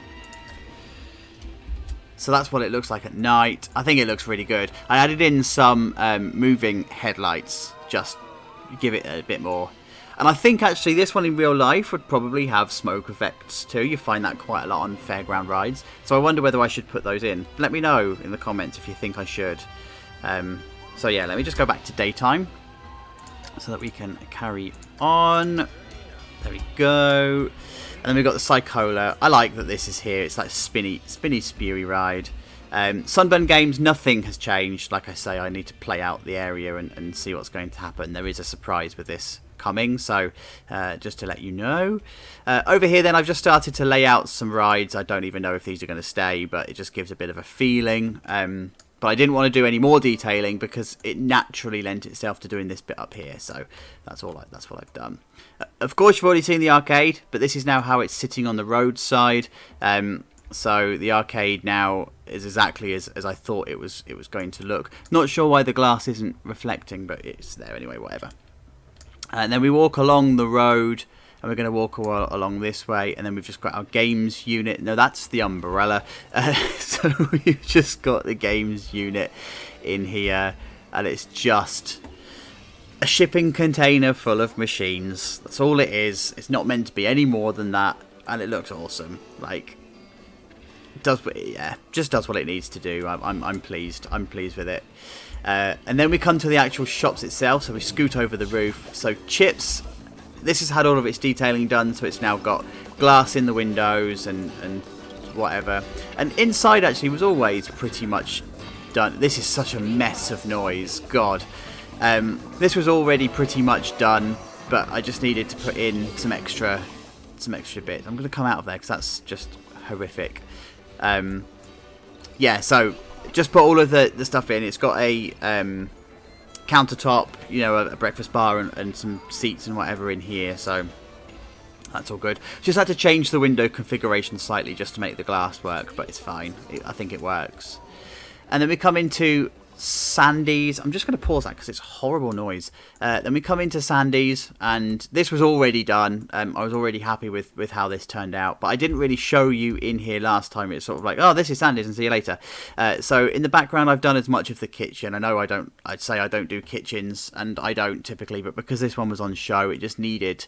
So that's what it looks like at night. I think it looks really good. I added in some moving headlights, just give it a bit more. And I think actually this one in real life would probably have smoke effects too. You find that quite a lot on Fairground rides. So I wonder whether I should put those in. Let me know in the comments if you think I should. So yeah, let me just go back to daytime so that we can carry on. There we go. And then we've got the Cycola. I like that this is here. It's like spinny spewy ride. Sunburn Games, nothing has changed. Like I say, I need to play out the area and see what's going to happen. There is a surprise with this coming, so just to let you know. Over here then, I've just started to lay out some rides. I don't even know if these are going to stay, but it just gives a bit of a feeling. But I didn't want to do any more detailing because it naturally lent itself to doing this bit up here. So that's what I've done. Of course, you've already seen the arcade, but this is now how it's sitting on the roadside. So the arcade now is exactly as I thought it was going to look. Not sure why the glass isn't reflecting, but it's there anyway, whatever. And then we walk along the road, and we're going to walk along this way, and then we've just got our games unit. No, that's the umbrella. So we've just got the games unit in here, and it's just a shipping container full of machines. That's all it is. It's not meant to be any more than that, and it looks awesome. Like, just does what it needs to do. I'm pleased. I'm pleased with it. And then we come to the actual shops itself, so we scoot over the roof. So Chips, this has had all of its detailing done, so it's now got glass in the windows and whatever. And inside actually was always pretty much done. This is such a mess of noise, God. This was already pretty much done, but I just needed to put in some extra bits. I'm going to come out of there because that's just horrific. Yeah, so just put all of the stuff in. It's got a countertop, you know, a breakfast bar and some seats and whatever in here, so that's all good. Just had to change the window configuration slightly just to make the glass work, but it's fine. I think it works. And then we come into Sandy's. I'm just going to pause that because it's horrible noise. Then we come into Sandy's, and this was already done. I was already happy with how this turned out, but I didn't really show you in here last time. It's sort of like, oh, this is Sandy's and see you later. So in the background, I've done as much of the kitchen. I know I'd say I don't do kitchens, and I don't typically, but because this one was on show, it just needed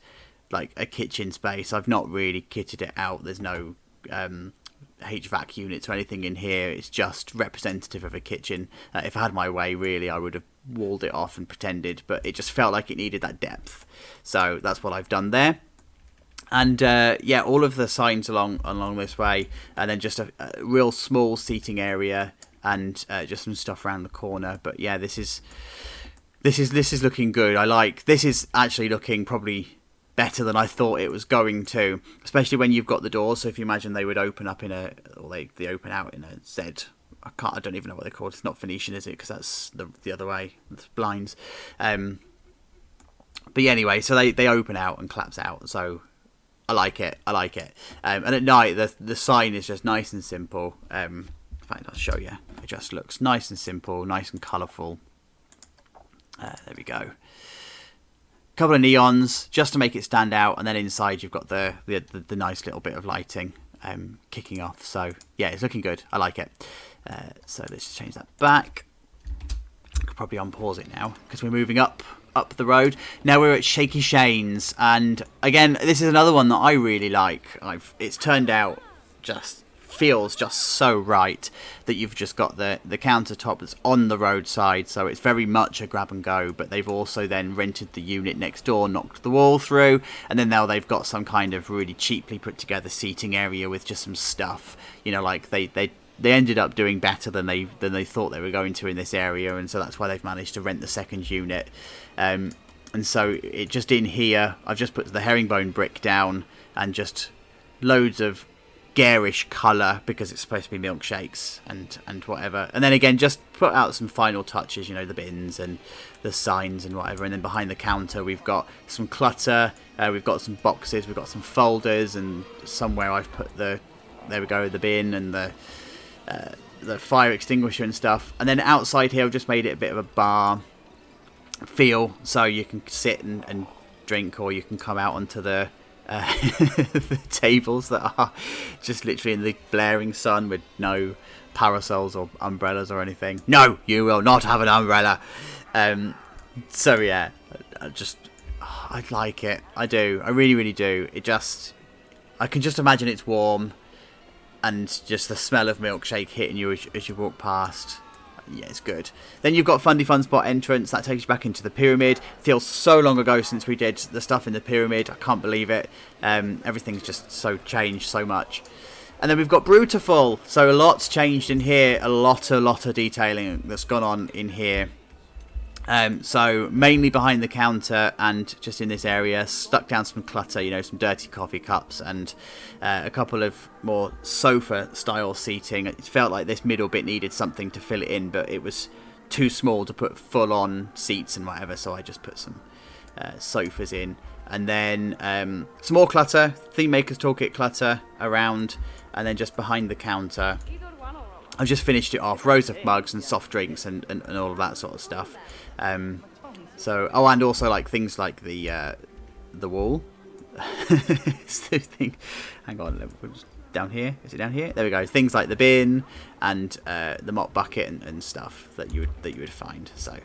like a kitchen space. I've not really kitted it out. There's no HVAC units or anything in here. It's just representative of a kitchen. If I had my way, really, I would have walled it off and pretended, but it just felt like it needed that depth. So that's what I've done there. And yeah, all of the signs along this way, and then just a real small seating area and just some stuff around the corner. But yeah, this is looking good. I like this. Is actually looking probably better than I thought it was going to, especially when you've got the doors. So if you imagine they would open up they open out in a Z. I don't even know what they're called. It's not Phoenician, is it? Because that's the other way. It's blinds. But yeah, anyway, so they open out and collapse out. So I like it. And at night, the sign is just nice and simple. In fact, I'll show you. It just looks nice and simple, nice and colourful. There we go. Couple of neons just to make it stand out, and then inside you've got the nice little bit of lighting kicking off. So yeah, it's looking good. I like it. So let's just change that back. I could probably unpause it now because we're moving up the road. Now we're at Shaky Shane's, and again, this is another one that I really like. It's turned out just feels just so right that you've just got the countertop that's on the roadside, so it's very much a grab and go, but they've also then rented the unit next door, knocked the wall through, and then now they've got some kind of really cheaply put together seating area with just some stuff, you know, like they ended up doing better than they thought they were going to in this area, and so that's why they've managed to rent the second unit. And so it just in here, I've just put the herringbone brick down and just loads of garish colour because it's supposed to be milkshakes and whatever. And then again, just put out some final touches, you know, the bins and the signs and whatever. And then behind the counter, we've got some clutter. We've got some boxes. We've got some folders, and somewhere I've put the bin and the fire extinguisher and stuff. And then outside here, I've just made it a bit of a bar feel, so you can sit and drink, or you can come out onto the the tables that are just literally in the blaring sun with no parasols or umbrellas or anything. No, you will not have an umbrella. So yeah, I like it. I do. I really, really do. I can just imagine it's warm, and just the smell of milkshake hitting you as you walk past. Yeah, it's good. Then you've got Fundy Funspot entrance. That takes you back into the pyramid. Feels so long ago since we did the stuff in the pyramid. I can't believe it. Everything's just so changed so much. And then we've got Brutiful. So a lot's changed in here. A lot of detailing that's gone on in here. So mainly behind the counter and just in this area, stuck down some clutter, you know, some dirty coffee cups and a couple of more sofa style seating. It felt like this middle bit needed something to fill it in, but it was too small to put full on seats and whatever, so I just put some sofas in. And then some more clutter, Theme Maker's Toolkit clutter around, and then just behind the counter I've just finished it off, rows of mugs and soft drinks and all of that sort of stuff. And also like things like the wall. It's the thing. Hang on, down here. Is it down here? There we go. Things like the bin and the mop bucket and stuff that you would find. So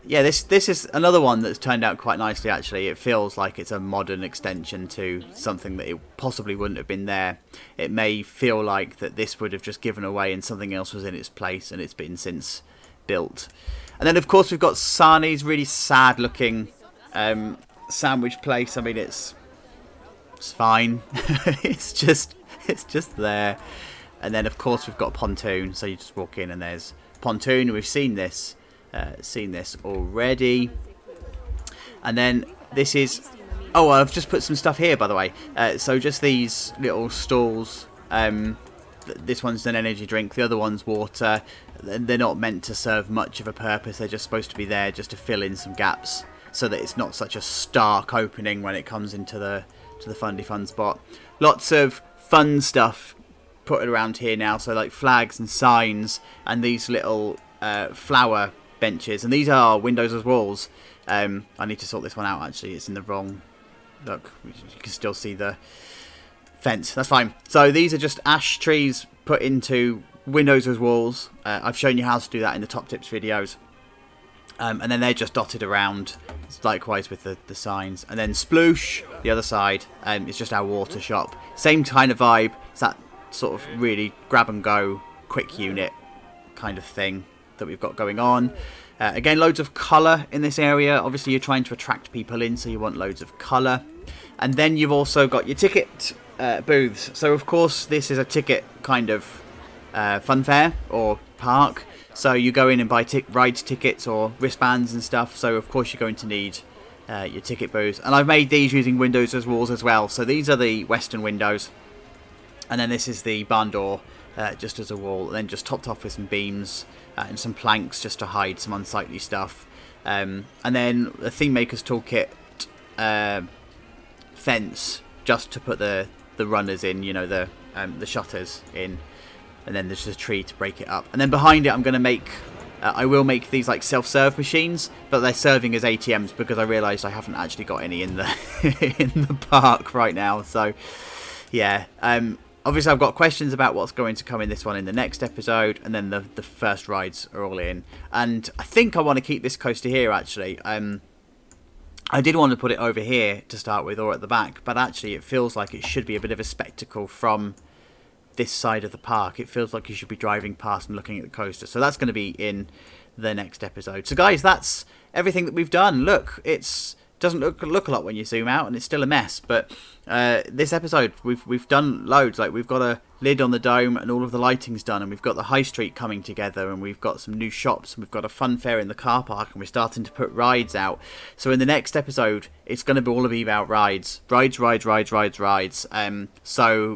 yeah, this is another one that's turned out quite nicely. Actually, it feels like it's a modern extension to something that it possibly wouldn't have been there. It may feel like that this would have just given away and something else was in its place, and it's been since built. And then of course we've got Sani's really sad looking sandwich place. I mean, it's fine. it's just there. And then of course we've got Pontoon, so you just walk in and there's Pontoon. We've seen this already. And then this is I've just put some stuff here, by the way. So just these little stalls. This one's an energy drink, the other one's water. They're not meant to serve much of a purpose. They're just supposed to be there just to fill in some gaps, so that it's not such a stark opening when it comes into the Fundy Fun spot. Lots of fun stuff put around here now, so like flags and signs and these little flower benches, and these are windows as walls. I need to sort this one out, actually. It's in the wrong... Look, you can still see the fence. That's fine. So these are just ash trees put into windows as walls. I've shown you how to do that in the top tips videos. And then they're just dotted around, likewise with the signs. And then Sploosh, the other side, is just our water shop. Same kind of vibe. It's that sort of really grab and go, quick unit kind of thing that we've got going on. Again, loads of colour in this area. Obviously, you're trying to attract people in, so you want loads of colour. And then you've also got your ticket booths. So, of course, this is a ticket kind of fun fair or park. So you go in and buy ride tickets or wristbands and stuff. So, of course, you're going to need your ticket booths. And I've made these using windows as walls as well. So these are the western windows. And then this is the barn door just as a wall. And then just topped off with some beams and some planks just to hide some unsightly stuff. And then the Theme Maker's Toolkit fence just to put the runners in, you know, the shutters in. And then there's just a tree to break it up. And then behind it, I'm going to make... I will make these like self-serve machines, but they're serving as ATMs because I realised I haven't actually got any in the in the park right now. So, yeah. Obviously, I've got questions about what's going to come in this one in the next episode, and then the first rides are all in. And I think I want to keep this coaster here, actually. I did want to put it over here to start with, or at the back, but actually it feels like it should be a bit of a spectacle from this side of the park. It feels like you should be driving past and looking at the coaster. So that's going to be in the next episode. So guys, that's everything that we've done. Look, it's doesn't look a lot when you zoom out, and it's still a mess, but this episode we've done loads. Like, we've got a lid on the dome and all of the lighting's done, and we've got the high street coming together, and we've got some new shops, and we've got a fun fair in the car park, and we're starting to put rides out. So in the next episode it's going to be all about rides. So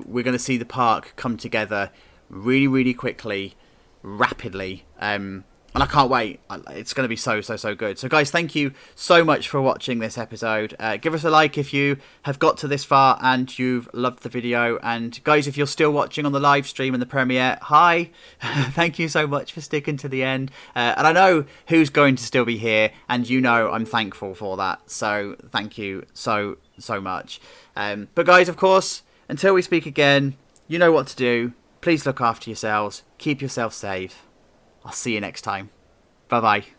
we're going to see the park come together really quickly, rapidly, and I can't wait. It's going to be so good. So guys, thank you so much for watching this episode. Give us a like if you have got to this far and you've loved the video. And guys, if you're still watching on the live stream and the premiere, hi. Thank you so much for sticking to the end. And I know who's going to still be here, and you know I'm thankful for that. So thank you so much. But guys, of course, until we speak again, you know what to do. Please look after yourselves. Keep yourself safe. I'll see you next time. Bye-bye.